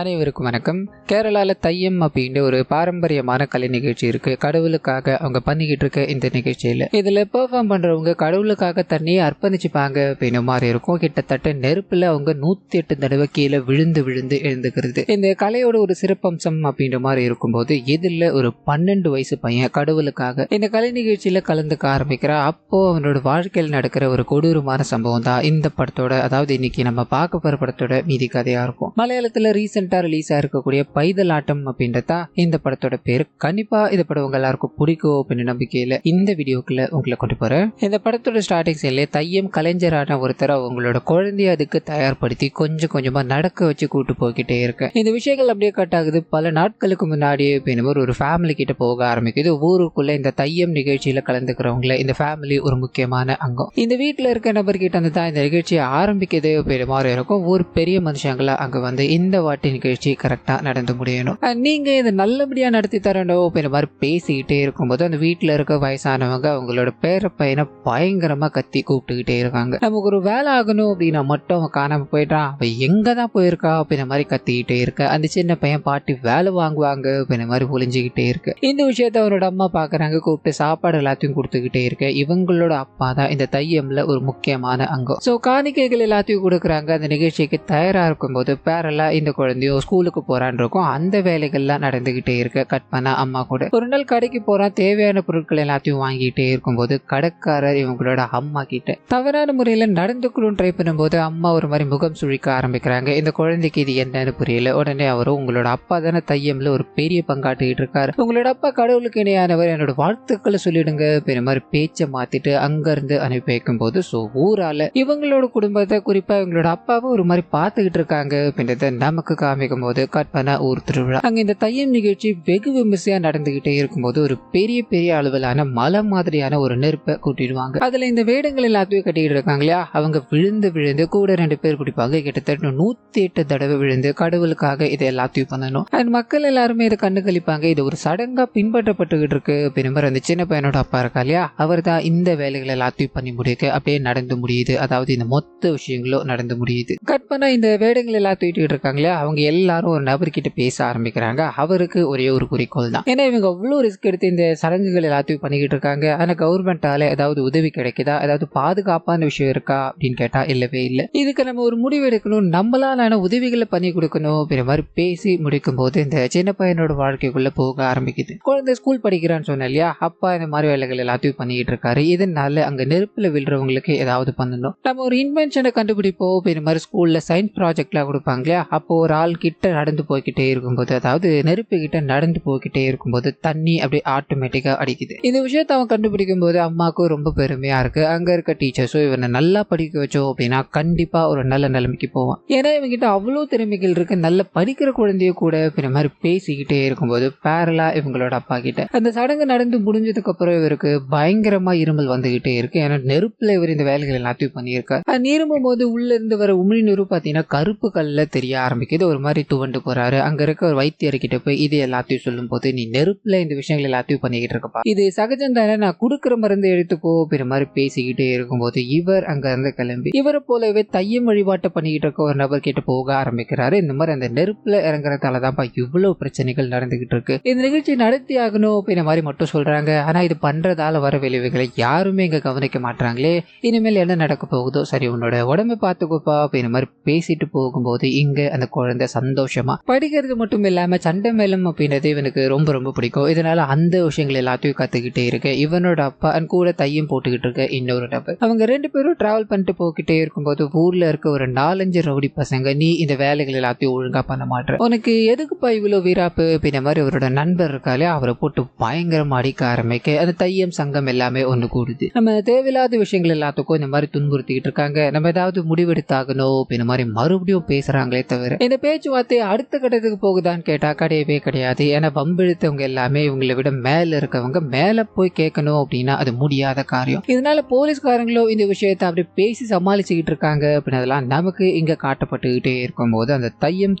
அனைவருக்கும் வணக்கம். கேரளாவில் தையம் அப்படின்ற ஒரு பாரம்பரியமான கலை நிகழ்ச்சி இருக்கு. கடவுளுக்காக அவங்க பண்ணிக்கிட்டு இருக்க இந்த நிகழ்ச்சியில் இதில் பெர்ஃபார்ம் பண்றவங்க கடவுளுக்காக தண்ணியை அர்ப்பணிச்சுப்பாங்க அப்படின்னு மாதிரி இருக்கும். கிட்டத்தட்ட நெருப்புல அவங்க 108 தடவை கீழே விழுந்து விழுந்து எழுந்துக்கிறது இந்த கலையோட ஒரு சிறப்பம்சம் அப்படின்ற மாதிரி இருக்கும்போது, இதில் ஒரு 12 வயசு பையன் கடவுளுக்காக இந்த கலை நிகழ்ச்சியில கலந்துக்க ஆரம்பிக்கிறான். அப்போ அவனோட வாழ்க்கையில் நடக்கிற ஒரு கொடூரமான சம்பவம் தான் இந்த படத்தோட, அதாவது இன்னைக்கு நம்ம பார்க்க போற படத்தோட மீதி கதையா இருக்கும். மலையாளத்துல ரிலீஸ் ஆயிருக்கக்கூடிய பைதல் ஆட்டம் அப்படின்றதா இந்த படத்தோட பேரு. கண்டிப்பா இந்த படம் உங்க எல்லாருக்கும் பிடிக்கும் அப்படின்னு நம்பிக்கையில இந்த வீடியோக்குள்ள உங்களை கொண்டு போறேன். இந்த படத்தோட ஸ்டார்டிங் சீன்ல தையம் கலைஞரான ஒருத்தர் அவங்களோட குழந்தைய அதுக்கு தயார்படுத்தி கொஞ்சம் கொஞ்சமா நடக்க வச்சு கூட்டு போய்கிட்டே இருக்கு. இந்த விஷயங்கள் அப்படியே கட் ஆகுது. பல நாட்களுக்கு முன்னாடியே ஒரு ஃபேமிலி கிட்ட போக ஆரம்பிக்குது. ஊருக்குள்ள இந்த தையம் நிகழ்ச்சியில கலந்துக்கிறவங்கள இந்த ஃபேமிலி ஒரு முக்கியமான அங்கம். இந்த வீட்டுல இருக்க நபர்கிட்ட வந்து தான் இந்த நிகழ்ச்சியை ஆரம்பிக்குது அப்படின்ற மாதிரி இருக்கும். ஒரு பெரிய மனுஷங்களா அங்க வந்து இந்த வாட்டி நிகழ்ச்சி கரெக்டா நடந்து முடியணும், நீங்க இதை நல்லபடியா நடத்தி தரணும் அப்படின்ற மாதிரி பேசிக்கிட்டே இருக்கும்போது அந்த வீட்டுல இருக்க வயசானவங்க அவங்களோட பேர பையனை பயங்கரமா கத்தி கூப்பிட்டுக்கிட்டே இருக்காங்க. நமக்கு ஒரு வேலை ஆகணும் அப்படின்னா மட்டும் அவன் காணாம போயிட்டான், அவன் எங்கதான் போயிருக்கா அப்படின்ற மாதிரி கத்திக்கிட்டே இருக்க. அந்த சின்ன பையன் பாட்டி வேலை வாங்குவாங்க அப்படின்ற மாதிரி ஒளிஞ்சுக்கிட்டே இருக்கு. இந்த விஷயத்த அவரோட அம்மா பாக்குறாங்க. கூப்பிட்டு சாப்பாடு எல்லாத்தையும் கொடுத்துக்கிட்டே இருக்க. இவங்களோட அப்பா தான் இந்த தையம்ல ஒரு முக்கியமான அங்கம். சோ காணிக்கைகள் எல்லாத்தையும் கொடுக்குறாங்க. அந்த நிகழ்ச்சிக்கு தயாரா இருக்கும் போது பேரெல்லாம் இந்த குழந்தையோ ஸ்கூலுக்கு போறான் இருக்கும். அந்த வேலைகள்லாம் நடந்துகிட்டே இருக்க. கட் பண்ண அம்மா கூட ஒரு நாள் கடைக்கு போறான். தேவையான பொருட்கள் எல்லாத்தையும் வாங்கிட்டே இருக்கும்போது கடைக்காரர் இவங்களோட அம்மா கிட்ட தவறான முறையில நடந்துக்கணும் ட்ரை பண்ணும்போது அம்மா ஒரு மாதிரி முகம் சுழிக்க ஆரம்பிக்கிறாங்க. இந்த குழந்தைக்கு இது என்னன்னு புரியல. உடனே அவரும் உங்களோட அப்பா தானே தையம்ல ஒரு பெரிய பங்காட்டிட்டு இருக்காரு, உங்களோட அப்பா கடவுளுக்கு இணையானவர், என்னோட வாழ்த்துக்களை சொல்லிடுங்க அப்படின்ற மாதிரி பேச்சை மாத்திட்டு அங்க இருந்து அனுப்பி வைக்கும் போது ஊரால இவங்களோட குடும்பத்தை, குறிப்பா இவங்களோட அப்பாவை ஒரு மாதிரி பார்த்துக்கிட்டு இருக்காங்க அப்படின்றத நமக்கு காமிக்கும் போது கட் பண்ண ஊர் திருவிழா. அங்க இந்த தையம் நிகழ்ச்சி வெகு விமர்சையா நடந்துகிட்டே இருக்கும்போது ஒரு பெரிய பெரிய அளவிலான மலை மாதிரியான ஒரு நெருப்பை கூட்டிடுவாங்க. அதுல இந்த வேடங்கள் எல்லாத்தையும் கட்டிட்டு இருக்காங்க இல்லையா, அவங்க விழுந்து விழுந்து கூட 2 பேர் பிடிப்பாங்க. கிட்டத்தட்ட 108 தடவை விழுந்து கடவுளுக்காக இதை எல்லாத்தையும் பண்ணணும். அண்ட் மக்கள் எல்லாருமே இதை கண்டு கழிப்பாங்க. இது ஒரு சடங்கா பின்பற்றப்பட்டுகிட்டு இருக்கு அப்படின்னு அந்த சின்ன பையனோட அப்பா இருக்கா இல்லையா, அவர் தான் இந்த வேலைகள் எல்லாத்தையும் பண்ணி முடிக்க அப்படியே நடந்து முடியுது. அதாவது இந்த மொத்த விஷயங்களும் நடந்து முடியுது. கட் பண்ணா இந்த வேடங்கள் எல்லாம் தூக்கிட்டு இருக்காங்க இல்லையா, அவங்க எல்லாரும் ஒரு நபர்கிட்ட பேச ஆரம்பிக்கிறாங்க. அவருக்கு ஒரே ஒரு குறிக்கோள் தான். ஏன்னா இவங்க அவ்வளவு ரிஸ்க் எடுத்து இந்த சடங்குகள் எல்லாத்தையும் பண்ணிக்கிட்டு இருக்காங்க. ஆனா கவர்மெண்டால ஏதாவது உதவி கிடைக்குதா, ஏதாவது பாதுகாப்பான விஷயம் இருக்கா அப்படின்னு கேட்டா இல்லவே இல்லை. இதுக்கு நம்ம ஒரு முடிவு எடுக்கணும், நம்மளால உதவிகளை பண்ணி கொடுக்கணும் அப்படின்ற மாதிரி பேசி முடிக்கும் போது இந்த சின்ன பையனோட வாழ்க்கைக்குள்ள போக ஆரம்பிக்குது. குழந்தை ஸ்கூல் படிக்கிறான்னு சொன்ன இல்லையா, அப்பா இந்த மாதிரி வேலைகள் எல்லாத்தையும் பண்ணிக்கிட்டு இருக்காரு. இதனால அங்க நெருப்புல விழுறவங்களுக்கு ஏதாவது பண்ணணும், நம்ம ஒரு இன்வென்ஷனை கண்டுபிடிப்போம் அப்படின்ற மாதிரி ஸ்கூல்ல சயின்ஸ் ப்ராஜெக்ட்லாம் கொடுப்பாங்க இல்லையா. அப்போ ஒரு ஆள் கிட்ட நடந்து போய்கிட்டே இருக்கும்போது, அதாவது நெருப்பு கிட்ட நடந்து போய்கிட்டே இருக்கும்போது தண்ணி அப்படியே ஆட்டோமேட்டிக்கா அடிக்குது. இந்த விஷயத்தை அவன் கண்டுபிடிக்கும் போது அம்மாவுக்கும் ரொம்ப பெருமையா இருக்கு. அங்க இருக்க டீச்சர்ஸும் இவனை நல்லா படிக்க வச்சோம் அப்படின்னா கண்டிப்பா ஒரு நல்ல நிலைமைக்கு போவான். ஏன்னா இவங்கிட்ட அவ்வளவு திறமைகள் இருக்கு, நல்ல படிக்கிற குழந்தைய கூட அப்படின்ற மாதிரி பேசிக்கிட்டே இருக்கும்போது பேரலா இவங்களோட அப்பா கிட்ட அந்த சடங்கு நடந்து முடிஞ்சதுக்கு அப்புறம் இவருக்கு பயங்கரமா இருமல் வந்துகிட்டே இருக்கு. ஏன்னா நெருப்புல இவர் இந்த வேலைகள் எல்லாத்தையும் பண்ணியிருக்காரு. இருமும் போது உள்ள இருந்து வர உமிழ் நெருப்பு பாத்தீங்கன்னா கருப்பு கல்ல தெரிய ஆரம்பிக்குது. ஒரு மாதிரி துவண்டு போறாரு. அங்க இருக்க ஒரு வைத்தியர்கிட்ட போய் இது எல்லாத்தையும் சொல்லும் போது, நீ நெருப்புல இந்த விஷயங்கள் எல்லாத்தையும் பண்ணிக்கிட்டு இருக்கப்பா, இது சகஜம் தானே, நான் கொடுக்குற மருந்து எடுத்துக்கோ அப்படின்ற மாதிரி பேசிக்கிட்டே இருக்கும்போது இவர் அங்க இருந்து கிளம்பி இவரை போலவே தையம் வழிபாட்டை பண்ணிக்கிட்டு இருக்க ஒரு நபர் கிட்ட போக ஆரம்பிக்கிறாரு. இந்த மாதிரி அந்த நெருப்புல இறங்குறதாலதான்ப்பா இவ்வளவு பிரச்சனைகள் நடந்துகிட்டு இருக்கு, இந்த நிகழ்ச்சி நடத்தி ஆகணும் அப்படின்ற மாதிரி மட்டும் சொல்றாங்க. ஆனா இது பண்றதால வர விளைவுகளை யாருமே இங்க கவனிக்க மாட்டாங்களே, இனிமேல் என்ன நடக்க போகுதோ, சரி உன்னோட உடம்பை பார்த்துக்கோப்பா அப்படின்ற மாதிரி பேசிட்டு போகும்போது இங்க அந்த குழந்தை சந்தோஷமா படிக்கிறது மட்டும் இல்லாம சண்டை மேலும் அப்படின்றது இவனுக்கு ரொம்ப ரொம்ப பிடிக்கும். இதனால அந்த விஷயங்கள் எல்லாத்தையும் கத்துக்கிட்டே இருக்கு. இவனோட அப்பா கூட தையம் போட்டுக்கிட்டு இருக்க இன்னொரு நபர், அவங்க 2 பேரும் டிராவல் பண்ணிட்டு போகிட்டே இருக்கும்போது ஊர்ல இருக்க ஒரு 4-5 ரவுடி பசங்க, நீ இந்த வேலைகள் எல்லாத்தையும் ஒழுங்கா பண்ண மாட்டேன், உனக்கு எதுக்குப்பா இவ்வளவு வீராப்பு அப்படின்ற மாதிரி அவரோட நண்பர் இருக்காலே அவரை போட்டு பயங்கரமா அடிக்க ஆரம்பிக்க அந்த தையம் சங்கம் எல்லாமே ஒண்ணு கூடுது. நம்ம தேவையில்லாத விஷயங்கள் எல்லாத்துக்கும் இந்த மாதிரி துன்புறுத்திக்கிட்டு இருக்காங்க, நம்ம ஏதாவது முடிவெடுத்தாகணும் அப்படின்ற மாதிரி மறுபடியும் பேசுறாங்களே தவிர இந்த பேச்சுவார்த்தை அடுத்த கட்டத்துக்கு போகுதான்னு கேட்டா கிடையவே கிடையாது. ஏன்னா வம்பெடுத்தவங்க எல்லாமே இவங்களை விட மேல இருக்கவங்க மேல போய் கேட்கணும் அப்படின்னா அது முடியாத காரியம். இதனால போலீஸ்காரங்களும் இந்த விஷயத்தை அப்படி பேசி சமாளிச்சுக்கிட்டு இருக்காங்க அப்படின்னதெல்லாம் நமக்கு இங்க காட்டப்பட்டுக்கிட்டே இருக்கும் போது அந்த தையம்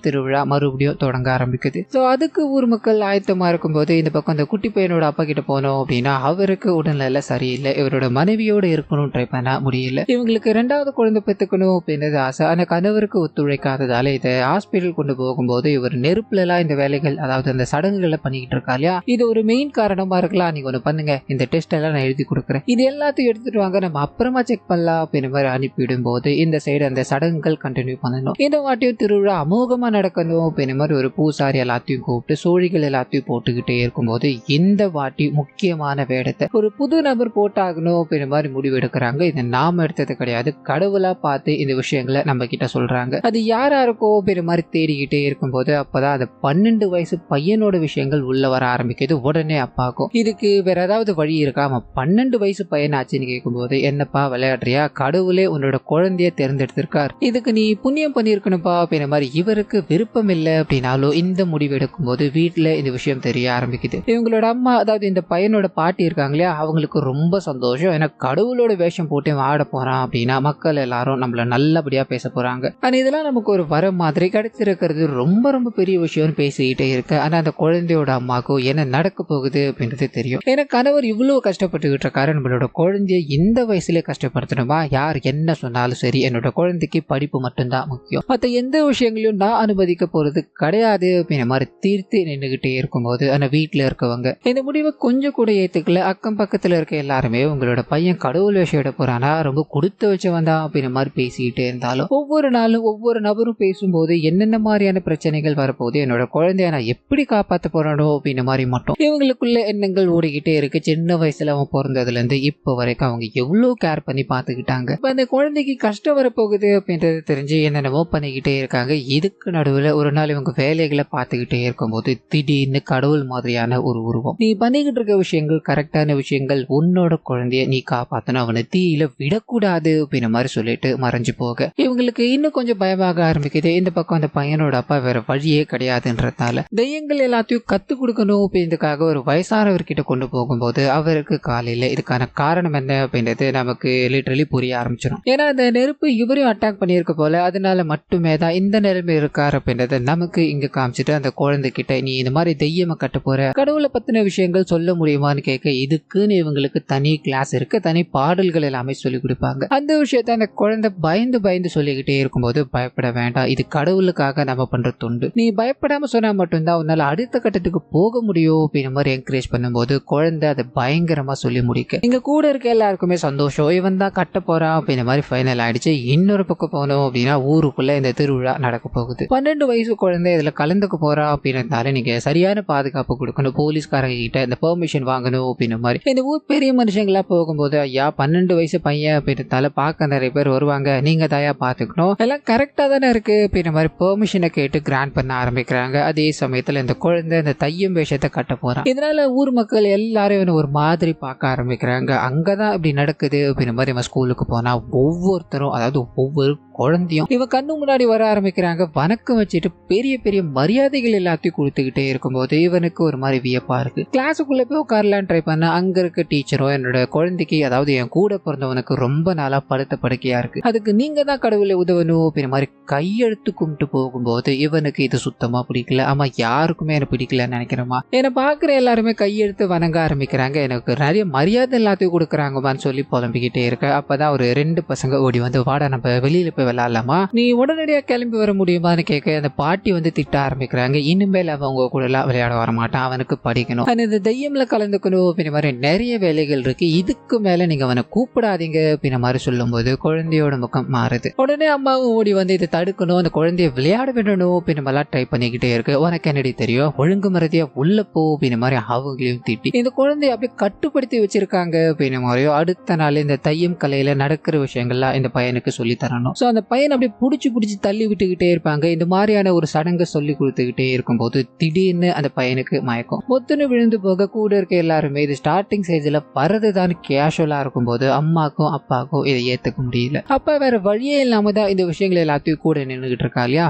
திருவிழா மறுபடியும் தொடங்க ஆரம்பிக்குது. சோ அதுக்கு ஊர் மக்கள் ஆயத்தமா இருக்கும்போது இந்த பக்கம் அந்த குட்டி பையனோட அப்பா கிட்ட போனோம் அப்படின்னா அவருக்கு உடல்நிலை சரியில்லை, இவரோட மனைவியோட இருக்கணும் ட்ரை பண்ண முடியல. இவங்களுக்கு 2வது குழந்தை பெற்றுக்கணும் அப்படின்றது ஆசை. ஆனா கணவருக்கு ஒத்துழைக்காததால இதை ஹாஸ்பிட்டல் ஹாஸ்பிட்டல் கொண்டு போகும்போது இவர் நெருப்புல எல்லாம் இந்த வேலைகள் அதாவது அந்த சடங்குகளை பண்ணிக்கிட்டு இருக்கா இல்லையா, இது ஒரு மெயின் காரணமா இருக்கலாம். நீங்க ஒண்ணு பண்ணுங்க, இந்த டெஸ்ட் எல்லாம் நான் எழுதி கொடுக்குறேன், இது எல்லாத்தையும் எடுத்துட்டு வாங்க, நம்ம அப்புறமா செக் பண்ணலாம் அப்படின்ற மாதிரி அனுப்பிவிடும் போது இந்த சைடு அந்த சடங்குகள் கண்டினியூ பண்ணணும். இந்த வாட்டியும் திருவிழா அமோகமா நடக்கணும் அப்படின்ற மாதிரி ஒரு பூசாரி எல்லாத்தையும் கூப்பிட்டு சோழிகள் எல்லாத்தையும் போட்டுக்கிட்டே இருக்கும்போது இந்த வாட்டி முக்கியமான வேடத்தை ஒரு புது நபர் போட்டாகணும் அப்படின்ற மாதிரி முடிவு எடுக்கிறாங்க. இதை நாம எடுத்தது கிடையாது, கடவுளா பார்த்து இந்த விஷயங்களை நம்ம கிட்ட சொல்றாங்க. அது யாரா இருக்கோ அப்படின்ற மாதிரி தேடிக்கிட்டே இருக்கும்போது அப்பதான் அந்த 12 வயசு பையனோட விஷயங்கள் உள்ள வர ஆரம்பிக்குது. உடனே அப்பாக்கும் இதுக்கு வேற ஏதாவது வழி இருக்கா, 12 வயசு பையன் ஆச்சுன்னு கேட்கும்போது, என்னப்பா விளையாடுறியா, கடவுளே உன்னோட குழந்தைய தேர்ந்தெடுத்திருக்கார், இதுக்கு நீ புண்ணியம் பண்ணிருக்கணும்பா அப்படின்ற மாதிரி இவருக்கு விருப்பம் இல்லை அப்படின்னாலும் இந்த முடிவு எடுக்கும் போது வீட்டுல இந்த விஷயம் தெரிய ஆரம்பிக்குது. இவங்களோட அம்மா அதாவது இந்த பையனோட பாட்டி இருக்காங்க இல்லையா, அவங்களுக்கு ரொம்ப சந்தோஷம். ஏன்னா கடவுளோட வேஷம் போட்டு ஆட போறான் அப்படின்னா மக்கள் எல்லாரும் நம்மள நல்லபடியா பேச போறாங்க. ஆனா இதெல்லாம் நமக்கு ஒரு வர மாதிரி கிடைச்சிருக்கிறது ரொம்ப ரொம்ப பெரிய விஷயம்னு பேசிக்கிட்டே இருக்கு. ஆனா அந்த குழந்தையோட அம்மாக்கும் என்ன நடக்க போகுது அப்படின்றது தெரியும். ஏன்னா கணவர் இவ்வளவு கஷ்டப்பட்டுக்கிட்டு இருக்காரு, நம்மளோட குழந்தைய இந்த வயசுல கஷ்டப்படுத்தணுமா, யார் என்ன சொன்னாலும் சரி, என்னோட குழந்தைக்கு படிப்பு மட்டும்தான் முக்கியம், மற்ற எந்த விஷயங்களையும் நான் அனுமதிக்க போறது கிடையாது அப்படின்ற மாதிரி தீர்த்து நின்றுகிட்டே இருக்கும்போது ஆனா வீட்டுல இருக்கவங்க இந்த முடிவை கொஞ்சம் கூட ஏத்துக்கல. அக்கம் பக்கத்துல இருக்க எல்லாருமே உங்களோட பையன் கடவுள் விஷயம் எடுக்க போறானா, ரொம்ப கொடுத்து வச்சு வந்தா அப்படின்ற மாதிரி பேசிக்கிட்டே இருந்தாலும் ஒவ்வொரு நாளும் ஒவ்வொரு நபரும் பேசும்போது என்னென்ன மாதிரியான பிரச்சனைகள் வரப்போகுது, என்னோட குழந்தைய நான் எப்படி காப்பாற்ற போறானோ அப்படின்ற மாதிரி மட்டும் இவங்களுக்குள்ள எண்ணங்கள் ஓடிக்கிட்டே இருக்கு. சின்ன வயசுல அவன் பிறந்ததுல இருந்து இப்போ வரைக்கும் அவங்க எவ்வளவு கேர் பண்ணி பார்த்துக்கிட்டாங்க. அந்த குழந்தைக்கு கஷ்டம் வரப்போகுது அப்படின்றது தெரிஞ்சு என்னென்னமோ பண்ணிக்கிட்டே இருக்காங்க. இதுக்கு நடுவில் ஒரு நாள் இவங்க வேலைகளை பார்த்துக்கிட்டே இருக்கும்போது திடீர்னு கடவுள் மாதிரியான ஒரு உருவம், நீ பண்ணிக்கிட்டு இருக்க விஷயங்கள் கரெக்டான விஷயங்கள், உன்னோட குழந்தைய நீ காப்பாற்றணும், அவனை தீயில விடக்கூடாது அப்படின்ற மாதிரி சொல்லிட்டு மறைஞ்சு போக இவங்களுக்கு இன்னும் கொஞ்சம் பயமாக ஆரம்பிக்குது. இந்த பக்கம் அந்த பையனோட அப்பா வேற வழியே கிடையாதுன்றதால தெய்யங்கள் எல்லாத்தையும் கத்து கொடுக்கணும் அப்படின்றதுக்காக ஒரு வயசானவர்கிட்ட கொண்டு போகும்போது அவருக்கு காலையில இதுக்கான காரணம் என்ன அப்படின்றது நமக்கு லிட்டரலி புரிய ஆரம்பிச்சிடும். ஏன்னா அந்த நெருப்பு இவரையும் அட்டாக் பண்ணியிருக்க போல, அதனால மட்டுமே தான் இந்த நிலைமை இருக்காரு அப்படின்றத நமக்கு இங்க காமிச்சிட்டு அந்த குழந்தைகிட்ட நீ இந்த மாதிரி தெய்யமா கட்ட போற, கடவுளை பத்தின விஷயங்கள் சொல்ல முடியுமான்னு கேட்க இதுக்குன்னு இவங்களுக்கு தனி கிளாஸ் இருக்கு, தனி பாடல்கள் எல்லாமே சொல்லி கொடுப்பாங்க. அந்த விஷயத்த அந்த குழந்தை பயந்து பயந்து சொல்லிக்கிட்டே இருக்கும்போது பயப்பட வேண்டாம், இது கடவுளுக்காக நம்ம பண்ற தொண்டு, நீ பயப்படாம சொன்னா மட்டும்தான் உன்னால அடுத்த கட்டத்துக்கு போக முடியும் அப்படின்ற மாதிரி என்கரேஜ் பண்ணும்போது குழந்தை அதை பயங்கரமா சொல்லி முடிக்க இங்க கூட இருக்க எல்லாருக்குமே சந்தோஷம், இவன் தான் கட்ட போறான் அப்படின்ற மாதிரி ஃபைனல் ஆயிடுச்சு. இன்னொரு பக்கம் போனோம் அப்படின்னா ஊருக்குள்ள இந்த திருவிழா நடக்க போகுது. 12 வயசு குழந்தை இதுல கலந்துக்க போறா அப்படின்றதால நீங்க சரியான பாதுகாப்பு கொடுக்கணும், போலீஸ்காரங்க கிட்ட இந்த பெர்மிஷன் வாங்கணும் அப்படின்ற மாதிரி இந்த ஊர் பெரிய மனுஷங்களா போகும்போது ஐயா 12 வயசு பையன் அப்படின்றதால பார்க்க நிறைய பேர் வருவாங்க, நீங்க தயா பாத்துக்கணும், எல்லாம் கரெக்டா தானே இருக்கு அப்படின்ற மாதிரி பெர்மிஷனை கேட்டு கிராண்ட் பண்ண ஆரம்பிக்கிறாங்க. அதே சமயத்துல இந்த குழந்தை இந்த தையம் வேஷத்தை கட்ட போறான். இதனால ஊர் மக்கள் எல்லாரும் ஒரு மாதிரி பார்க்க ஆரம்பிக்கிறாங்க. அங்கதான் இப்படி நடக்குது அப்படின்ற மாதிரி நம்ம ஸ்கூலுக்கு போனா ஒவ்வொருத்தரும் அதாவது ஒவ்வொரு குழந்தையும் இவன் கண்ணு முன்னாடி வர ஆரம்பிக்கிறாங்க. வணக்கம் வச்சுட்டு பெரிய பெரிய மரியாதைகள் எல்லாத்தையும் கொடுத்துக்கிட்டே இருக்கும்போது இவனுக்கு ஒரு மாதிரி வியப்பா இருக்கு. கிளாஸுக்குள்ள போய் உட்காரலான்னு ட்ரை பண்ண அங்க இருக்க டீச்சரும் என்னோட குழந்தைக்கு அதாவது என் கூட பிறந்தவனுக்கு ரொம்ப நாளா படுத்த படுக்கையா இருக்கு, அதுக்கு நீங்க தான் கடவுளை உதவணும் அப்படின்ற மாதிரி கையெழுத்து கும்பிட்டு போகும்போது இவனுக்கு இது சுத்தமா பிடிக்கல. ஆமா யாருக்குமே எனக்கு பிடிக்கலன்னு நினைக்கிறேமா, என்னை பாக்குற எல்லாருமே கையெழுத்து வணங்க ஆரம்பிக்கிறாங்க, எனக்கு நிறைய மரியாதை எல்லாத்தையும் கொடுக்குறாங்கம்மான்னு சொல்லி புலம்பிக்கிட்டே இருக்க அப்பதான் ஒரு 2 பசங்க ஓடி வந்து வாடா நம்ம வெளியில போய் விளையாடலாமா, நீ உடனடியா கிளம்பி வர முடியுமான்னு கேட்க அந்த பாட்டி வந்து திட்ட ஆரம்பிக்கிறாங்க. இனிமேல் அவங்க கூட எல்லாம் விளையாட வர மாட்டான், அவனுக்கு படிக்கணும், இந்த தெய்யம்ல கலந்துக்கணும் அப்படின்ற மாதிரி நிறைய வேலைகள் இருக்கு, இதுக்கு மேல நீங்க அவனை கூப்பிடாதீங்க அப்படின்ற மாதிரி சொல்லும் போது குழந்தையோட முகம் மாறுது. உடனே அம்மாவும் ஓடி வந்து இதை தடுக்கணும், அந்த குழந்தைய விளையாட விடணும் அப்படின்ற மாதிரிலாம் ட்ரை பண்ணிக்கிட்டே இருக்கு. உனக்கு என்னடி தெரியும், ஒழுங்கு மறதியா உள்ள போ அப்படின்ற மாதிரி அவங்களையும் திட்டி இந்த குழந்தைய அப்படியே கட்டுப்படுத்தி வச்சிருக்காங்க அப்படின்ற மாதிரியோ அடுத்த நாள் இந்த தையம் கலையில நடக்கிற விஷயங்கள்லாம் இந்த பையனுக்கு சொல்லி தரணும். ஸோ அந்த பையன் அப்படியே பிடிச்சி தள்ளி விட்டுக்கிட்டே இருப்பாங்க. இந்த மாதிரியான ஒரு சடங்கை சொல்லி கொடுத்துக்கிட்டே இருக்கும்போது திடீர்னு அந்த பையனுக்கு மயக்கம் மொத்தன்னு விழுந்து போக கூட இருக்க எல்லாருமே இது ஸ்டார்டிங் ஸ்டேஜில் வரதுதான் கேஷுவலா இருக்கும்போது அம்மாக்கும் அப்பாவுக்கும் இதை ஏற்றுக்க முடியல. அப்பா வேற வழியே இல்லாம தான் இந்த விஷயங்கள் எல்லாத்தையும் கூட நின்றுகிட்டு இருக்கா இல்லையா,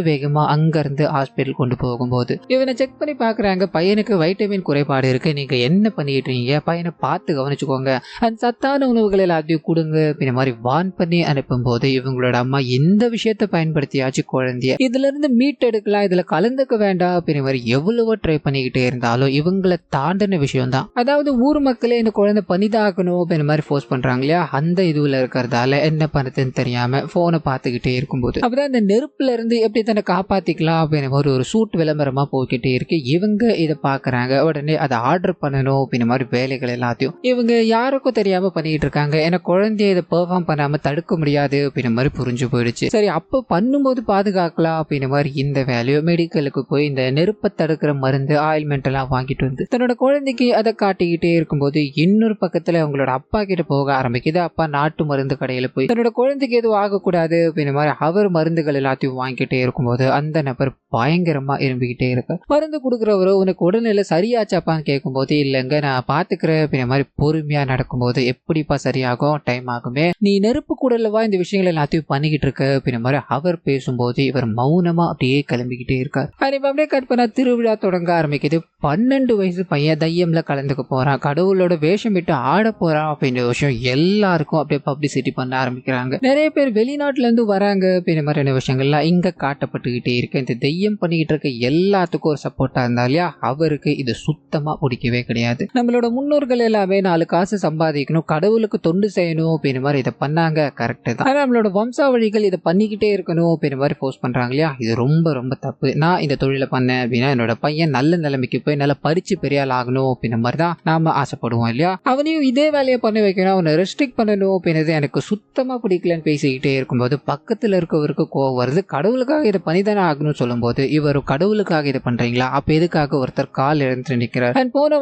வேகமா அங்க இருந்து ஹாஸ்பிட்டல் கொண்டு போகும்போது இவனை செக் பண்ணி பாக்குறாங்க. பையனுக்கு வைட்டமின் குறைபாடு இருக்கு, நீங்க என்ன பண்ணிட்டு இருக்கீங்க, பையனை பார்த்து கவனிச்சுக்கோங்க, அந்த சத்தான உணவுகள் எல்லாத்தையும் கொடுங்க அப்படின்ற மாதிரி வான் பண்ணி அனுப்பும் போது இவங்க இவங்களோட அம்மா இந்த விஷயத்த பயன்படுத்தியாச்சு குழந்தைய இதுல இருந்து மீட்டெடுக்கலாம், இதுல கலந்துக்க வேண்டாம் அப்படின்ற மாதிரி எவ்வளவோ ட்ரை பண்ணிக்கிட்டே இருந்தாலும் இவங்களை தாண்டின விஷயம் தான். அதாவது ஊர் மக்களே இந்த குழந்தை பனிதாக்கணும் அப்படின்ற மாதிரி ஃபோர்ஸ் பண்றாங்க இல்லையா, அந்த இதுல இருக்கிறதால என்ன பண்ணுறதுன்னு தெரியாம போனை பார்த்துக்கிட்டே இருக்கும்போது அப்பதான் இந்த நெருப்புல இருந்து எப்படி தன்னை காப்பாத்திக்கலாம் அப்படின்ற மாதிரி ஒரு சூட் விளம்பரமா போய்கிட்டே இருக்கு. இவங்க இதை பாக்குறாங்க, உடனே அதை ஆர்டர் பண்ணணும் அப்படின்ற மாதிரி வேலைகள் எல்லாத்தையும் இவங்க யாருக்கும் தெரியாம பண்ணிட்டு இருக்காங்க. ஏன்னா குழந்தைய இதை பெர்ஃபார்ம் பண்ணாம தடுக்க முடியாது அப்படின்ற மாதிரி புரிஞ்சு போயிடுச்சு. சரி, அப்ப பண்ணும்போது பாதுகாக்கலாம் அப்படின்ற மாதிரி இந்த வேலையோ மெடிக்கலுக்கு போய் இந்த நெருப்பை தடுக்கிற மருந்து ஆயில்மெண்ட் எல்லாம் வாங்கிட்டு வந்து தன்னோட குழந்தைக்கு அதை காட்டிக்கிட்டே இருக்கும்போது இன்னொரு பக்கத்துல அவங்களோட அப்பா கிட்ட போக ஆரம்பிக்குது. அப்பா நாட்டு மருந்து கடையில போய் தன்னோட குழந்தைக்கு எதுவும் ஆகக்கூடாது அப்படின்ற மாதிரி அவர் மருந்துகள் எல்லாத்தையும் வாங்கிட்டே இருக்கும்போது அந்த நபர் பயங்கரமா இரும்பிக்கிட்டே இருக்கு. மருந்து கொடுக்குறவரோ உனக்கு உடல்நிலை சரியாச்சாப்பான்னு கேட்கும்போது இல்லைங்க நான் பாத்துக்கிறேன் அப்படின்ற மாதிரி பொறுமையா நடக்கும்போது எப்படிப்பா சரியாகும், டைம் ஆகுமே, நீ நெருப்பு கூடலவா இந்த விஷயங்கள் எல்லாத்தையும் பண்ணிக்கிட்டு இருக்க அப்படின்ற மாதிரி அவர் பேசும்போது இவர் மௌனமா அப்படியே கிளம்பிக்கிட்டே இருக்கார். அப்படியே கட் பண்ணா திருவிழா தொடங்க ஆரம்பிக்குது. 12 வயசு பையன் தையம்ல கலந்துக்க போறான், கடவுளோட வேஷம் விட்டு ஆட போறான் அப்படின்ற விஷயம் எல்லாருக்கும் அப்படியே பப்ளிசிட்டி பண்ண ஆரம்பிக்கிறாங்க. நிறைய பேர் வெளிநாட்டுல இருந்து வராங்க அப்படின்ற மாதிரியான விஷயங்கள்லாம் இங்க காட்டப்பட்டுக்கிட்டே இருக்கு. இந்த தெய்யம் பண்ணிக்கிட்டு இருக்க எல்லாத்துக்கும் ஒரு சப்போர்ட்டா இருந்தா இல்லையா, அவருக்கு இது சுத்தமா பிடிக்கவே கிடையாது. நம்மளோட முன்னோர்கள் எல்லாமே 4 காசு சம்பாதிக்கணும், கடவுளுக்கு தொண்டு செய்யணும் அப்படின்ற மாதிரி இதை பண்ணாங்க, கரெக்ட் தான். ஆனா நம்மளோட வம்சாவழிகள் இதை பண்ணிக்கிட்டே இருக்கணும் அப்படின்ற மாதிரி போஸ்ட் பண்றாங்க இல்லையா, இது ரொம்ப ரொம்ப தப்பு. நான் இந்த தொழிலை பண்ணேன் அப்படின்னா என்னோட பையன் நல்ல நிலைமைக்கு போய் நல்லா பறிச்சு பெரியால் ஆகணும் அப்படின்ற மாதிரி தான் நாம ஆசைப்படுவோம் இல்லையா. அவனையும் இதே வேலையை பண்ண வைக்கணும், அவனை ரெஸ்ட்ரிக்ட் பண்ணணும் அப்படின்றது எனக்கு சுத்தமா பிடிக்கலன்னு பேசிக்கிட்டே இருக்கும்போது பக்கத்துல இருக்கவருக்கு கோவம் வருது. கடவுளுக்காக இதை பண்ணிதானே ஆகணும்னு சொல்லும்போது இவர் கடவுளுக்காக இதை பண்றீங்களா, அப்ப எதுக்காக ஒருத்தர் கால் எழுந்து நிற்கிறார். போன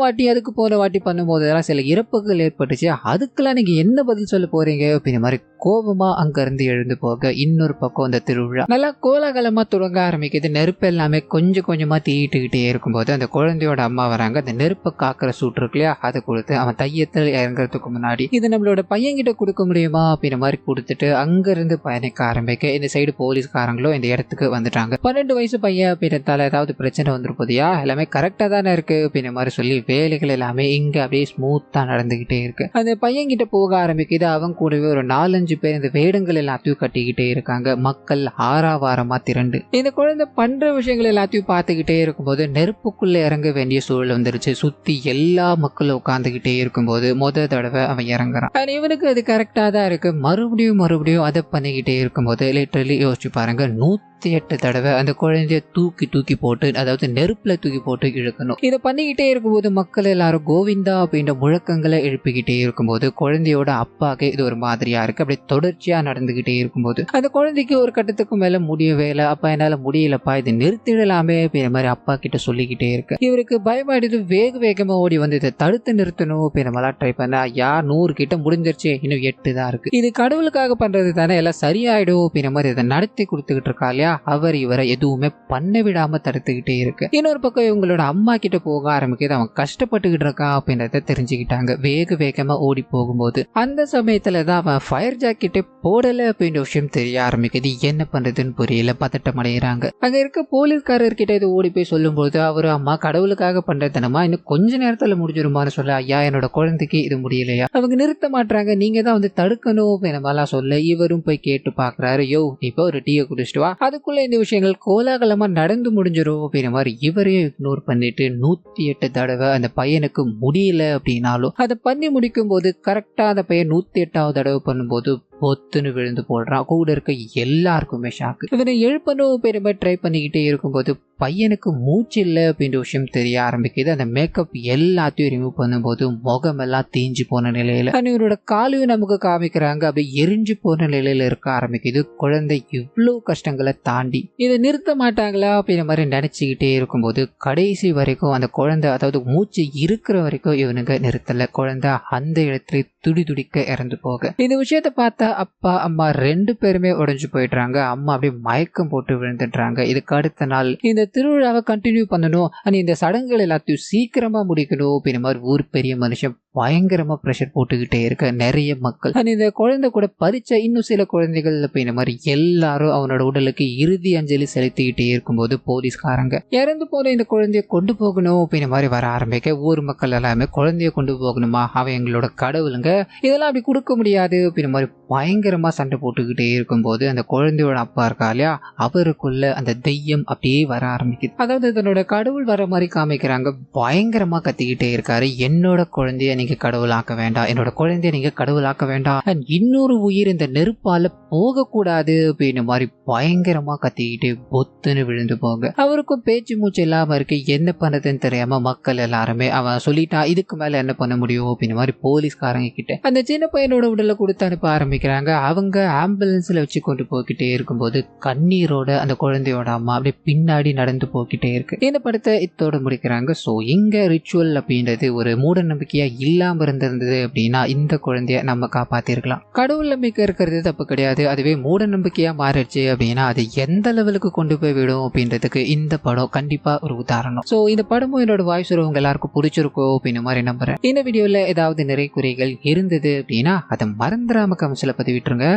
வாட்டி பண்ணும்போது சில இறப்புகள் ஏற்பட்டுச்சு, அதுக்கெல்லாம் நீங்க என்ன பதில் சொல்ல போறீங்க அப்படின்ற மாதிரி கோபமா அங்க இருந்து எழுந்து போக இன்னொரு பக்கம் அந்த திருவிழா நல்லா கோலாகலமா தொடங்க ஆரம்பிக்குது. நெருப்பு எல்லாமே கொஞ்சம் கொஞ்சமா தீட்டுக்கிட்டே இருக்கும்போது அந்த குழந்தையோட அம்மா வராங்க. அந்த நெருப்பை காக்கிற சூட் இருக்கு இல்லையா, அதை கொடுத்து அவன் தையத்தில் இறங்குறதுக்கு முன்னாடி இது நம்மளோட பையன்கிட்ட கொடுக்க முடியுமா அப்படின்ற மாதிரி கொடுத்துட்டு அங்க இருந்து பயணிக்க ஆரம்பிக்க இந்த சைடு போலீஸ்காரங்களும் இந்த இடத்துக்கு வந்துட்டாங்க. 12 வயசு பையன் அப்படின்றதால ஏதாவது பிரச்சனை வந்துருப்போதியா, எல்லாமே கரெக்டா தானே இருக்கு அப்படின்ற மாதிரி சொல்லி வேலைகள் எல்லாமே இங்க அப்படியே ஸ்மூத்தா நடந்துகிட்டே இருக்கு. அந்த பையன் கிட்ட போக ஆரம்பிக்குது. அவன் கூடவே ஒரு 4-5 பேர் இந்த வேடங்கள் எல்லாத்தையும் கட்டிக்கிட்டே இருக்காங்க. மக்கள் ஆறாவாரமா திரண்டு இந்த குழந்தை பண்ற விஷயங்கள் எல்லாத்தையும் பார்த்துக்கிட்டே இருக்கும்போது நெருப்புக்குள்ள இறங்க வேண்டிய சூழல் வந்துருச்சு. சுத்தி எல்லா மக்களும் உட்காந்துக்கிட்டே இருக்கும்போது தடவை அவன் இறங்குறான். இவனுக்கு அது கரெக்டா தான் இருக்கு. மறுபடியும் அதை பண்ணிக்கிட்டே இருக்கும்போது லிட்டரலி யோசிச்சு பாருங்க, 108 தடவை அந்த குழந்தைய தூக்கி போட்டு, அதாவது நெருப்புல தூக்கி போட்டு இழுக்கணும். இதை பண்ணிக்கிட்டே இருக்கும்போது மக்கள் எல்லாரும் கோவிந்தா அப்படின்ற முழக்கங்களை எழுப்பிக்கிட்டே இருக்கும்போது குழந்தையோட அப்பாக்கு இது ஒரு மாதிரியா இருக்கு. அப்படி தொடர்ச்சியா நடந்துகிட்டே இருக்கும்போது அந்த குழந்தைக்கு ஒரு கட்டத்துக்கு மேல முடியவே இல்லை. அப்பா என்னால முடியலப்பா, இது நிறுத்திடலாமே அப்படின்ற மாதிரி அப்பா கிட்ட சொல்லிக்கிட்டே இருக்கு. இவருக்கு பயமாயிடுது. வேகமா ஓடி வந்து இதை தடுத்து நிறுத்தணும் அப்படின்ற மாதிரி ட்ரை பண்ண, 100 கிட்ட முடிஞ்சிருச்சு, இன்னும் 8 தான் இருக்கு. இது கடவுளுக்காக பண்றது தானே, எல்லாம் சரியாயிடும் அப்படின்ற மாதிரி இதை நடத்தி கொடுத்துக்கிட்டு இருக்கா இல்லையா. அவர் இவரை எதுவுமே பண்ண விடாம தடுத்துக்கிட்டே இருக்கு. இன்னொரு பக்கம் இவங்களோட அம்மா கிட்ட போக ஆரம்பிக்குது. அவன் கஷ்டப்பட்டுக்கிட்டு இருக்கான் அப்படின்றத தெரிஞ்சுக்கிட்டாங்க. வேகமா ஓடி போகும்போது அந்த சமயத்துலதான் அவன் ஃபயர் ஜாக்கெட்டை போடல அப்படின்ற விஷயம் தெரிய ஆரம்பிக்குது. என்ன பண்றதுன்னு புரியல, பதட்டம் அடைகிறாங்க. அங்க இருக்க போலீஸ்காரர்கிட்ட இது ஓடி போய் சொல்லும்போது அவரு, அம்மா கடவுளுக்காக பண்றதுனமா, இன்னும் கொஞ்ச நேரத்துல முடிஞ்சிருமான்னு சொல்ல, ஐயா என்னோட குழந்தைக்கு இது முடியலையா, அவங்க நிறுத்த மாட்டாங்க, நீங்க தான் வந்து தடுக்கணும் அப்படின்னமாலாம் சொல்ல இவரும் போய் கேட்டு பாக்குறாரு. யோ இப்போ ஒரு டீயை குடிச்சிட்டு வா, அதுக்குள்ள இந்த விஷயங்கள் கோலாகலமா நடந்து முடிஞ்சிடும் அப்படின்ற மாதிரி இவரையும் இக்னோர் பண்ணிட்டு 108 தடவை அந்த பையனுக்கு முடியல அப்படின்னாலும் அதை பண்ணி முடிக்கும் போது கரெக்டா அந்த பையன் 108வது தடவை பண்ணும்போது பொத்துன்னு விழுந்து போடுறான். கூட இருக்க எல்லாருக்குமே ஷாக்கு. இவனை எழுப்பணும் பெருமை ட்ரை பண்ணிக்கிட்டே இருக்கும்போது பையனுக்கு மூச்சு இல்லை அப்படின்ற விஷயம் தெரிய ஆரம்பிக்குது. அந்த மேக்கப் எல்லாத்தையும் ரிமூவ் பண்ணும்போது முகமெல்லாம் தீஞ்சு போன நிலையில இவரோட காலையும் நமக்கு காமிக்கிறாங்க. அப்படியே எரிஞ்சு போன நிலையில இருக்க ஆரம்பிக்குது. குழந்தை இவ்வளவு கஷ்டங்களை தாண்டி இதை நிறுத்த மாட்டாங்களா அப்படின்ற மாதிரி நினைச்சுக்கிட்டே இருக்கும்போது கடைசி வரைக்கும் அந்த குழந்தை, அதாவது மூச்சு இருக்கிற வரைக்கும் இவனுங்க நிறுத்தல. குழந்தை அந்த இடத்துல துடிக்க இறந்து போக இந்த விஷயத்த பார்த்தா அப்பா அம்மா 2 பேருமே உடைஞ்சு போயிடுறாங்க. அம்மா அப்படியே மயக்கம் போட்டு விழுந்துடுறாங்க. இதுக்கு அடுத்த நாள் இந்த திருவிழாவை கண்டினியூ பண்ணணும், இந்த சடங்குகள் எல்லாத்தையும் சீக்கிரமா முடிக்கணும் அப்படின்ற மாதிரி ஊர் பெரிய மனுஷன் பயங்கரமா பிரஷர் போட்டுக்கிட்டே இருக்க நிறைய மக்கள் இந்த குழந்தை கூட பறிச்ச இன்னும் சில குழந்தைகள் அப்படின்ற மாதிரி எல்லாரும் அவனோட உடலுக்கு இறுதி அஞ்சலி செலுத்திக்கிட்டே இருக்கும்போது போலீஸ்காரங்க இறந்து போன இந்த குழந்தைய கொண்டு போகணும் அப்படின்ற மாதிரி வர ஆரம்பிக்க ஊர் மக்கள் எல்லாமே குழந்தைய கொண்டு போகணுமா, அவன் எங்களோட கடவுளுங்க, இதெல்லாம் அப்படி கொடுக்க முடியாது அப்படின்ற மாதிரி பயங்கரமா சண்டை போட்டுக்கிட்டே இருக்கும்போது அந்த குழந்தையோட அப்பா இருக்கா இல்லையா, அவருக்குள்ள அந்த தெய்யம் அப்படியே வர ஆரம்பிக்குது. அதாவது இதனோட கடவுள் வர மாதிரி காமிக்கிறாங்க. பயங்கரமா கத்திக்கிட்டே இருக்காரு, என்னோட குழந்தைய நீங்க கடவுளாக்க வேண்டாம், என்னோட குழந்தைய நீங்க கடவுளாக்க வேண்டாம், and இன்னொரு உயிர் இந்த நெருப்பால போகக்கூடாது அப்படின்னு மாதிரி பயங்கரமா கத்திக்கிட்டு பொத்துன்னு விழுந்து போங்க. அவருக்கும் பேச்சு மூச்சு இல்லாம இருக்கு, என்ன பண்ணதுன்னு தெரியாம மக்கள் எல்லாருமே அவன் சொல்லிட்டா இதுக்கு மேல என்ன பண்ண முடியும் அப்படின்னு மாதிரி போலீஸ்காரங்க கிட்ட அந்த சின்ன பையனோட உடலை கொடுத்து அனுப்ப ஆரம்பிக்கிறாங்க. அவங்க ஆம்புலன்ஸ்ல வச்சு கொண்டு போய்கிட்டே இருக்கும்போது கண்ணீரோட அந்த குழந்தையோட அம்மா அப்படியே பின்னாடி நடந்து போய்கிட்டே இருக்கு. இந்த படத்தை இத்தோட முடிக்கிறாங்க. ஸோ இங்க ரிச்சுவல் அப்படின்றது ஒரு மூட நம்பிக்கையா இல்லாம இருந்திருந்தது அப்படின்னா இந்த குழந்தைய நம்ம காப்பாத்திருக்கலாம். கடவுள் நம்பிக்கை இருக்கிறது தப்பு கிடையாது, அதுவே மூட நம்பிக்கையா மாறிடுச்சு அப்படின்னா அது எந்த லெவலுக்கு கொண்டு போய் விடும் அப்படின்றதுக்கு இந்த படம் கண்டிப்பா ஒரு உதாரணம். ஸோ இந்த படமும் என்னோட வாய்ஸ் உங்க எல்லாருக்கும் பிடிச்சிருக்கோ அப்படின்னு மாதிரி நம்புறேன். இந்த வீடியோல ஏதாவது நிறை குறைகள் இருந்தது அப்படின்னா அதை மறந்துடாம கமெண்ட்ஸ்ல பதிவிட்டுருங்க.